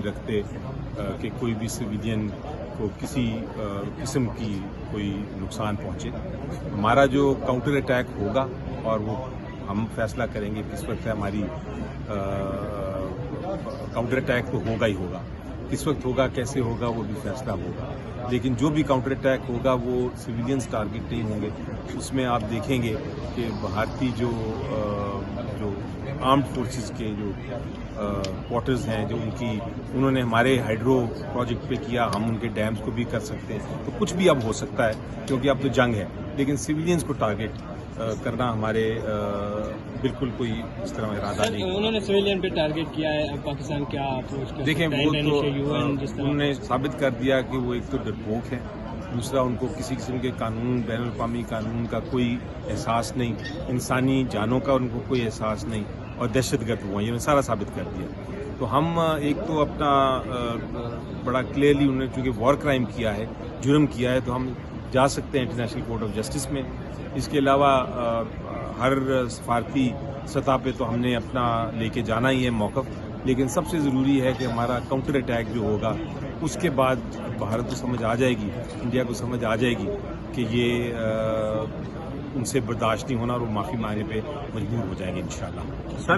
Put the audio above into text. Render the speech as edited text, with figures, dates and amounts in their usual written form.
رکھتے کہ کوئی بھی سویلین کو کسی قسم کی کوئی نقصان پہنچے. ہمارا جو کاؤنٹر اٹیک ہوگا اور وہ ہم فیصلہ کریں گے کس وقت ہماری کاؤنٹر اٹیک تو ہوگا ہی ہوگا. کس وقت ہوگا, کیسے ہوگا, وہ بھی فیصلہ ہوگا. لیکن جو بھی کاؤنٹر اٹیک ہوگا وہ سویلینز ٹارگٹ نہیں ہوں گے. اس میں آپ دیکھیں گے کہ بھارتی جو آرمڈ فورسز کے جو کوارٹرز ہیں, جو انہوں نے ہمارے ہائیڈرو پروجیکٹ پہ کیا, ہم ان کے ڈیمز کو بھی کر سکتے ہیں. تو کچھ بھی اب ہو سکتا ہے کیونکہ اب تو جنگ ہے, لیکن سویلینز کو ٹارگٹ کرنا ہمارے بالکل کوئی اس طرح ارادہ نہیں. انہوں نے سویلین پہ ٹارگٹ کیا ہے, اب پاکستان کیا اپروچ کر دیکھیں, وہ تو انہوں انہوں نے ثابت کر دیا کہ وہ ایک تو ڈرپوک ہے, دوسرا ان کو کسی قسم کے قانون, بین الاقوامی قانون کا کوئی احساس نہیں, انسانی جانوں کا ان کو کوئی احساس نہیں, اور دہشت گرد ہوا, یہ سارا ثابت کر دیا. تو ہم ایک تو اپنا بڑا کلیئرلی انہوں نے چونکہ وار کرائم کیا ہے, جرم کیا ہے, تو ہم جا سکتے ہیں انٹرنیشنل کورٹ آف جسٹس میں. اس کے علاوہ ہر سفارتی سطح پہ تو ہم نے اپنا لے کے جانا ہی ہے موقف. لیکن سب سے ضروری ہے کہ ہمارا کاؤنٹر اٹیک جو ہوگا اس کے بعد بھارت کو سمجھ آ جائے گی, انڈیا کو سمجھ آ جائے گی کہ یہ ان سے برداشت نہیں ہونا, اور وہ معافی مانگنے پہ مجبور ہو جائیں گے انشاءاللہ. سر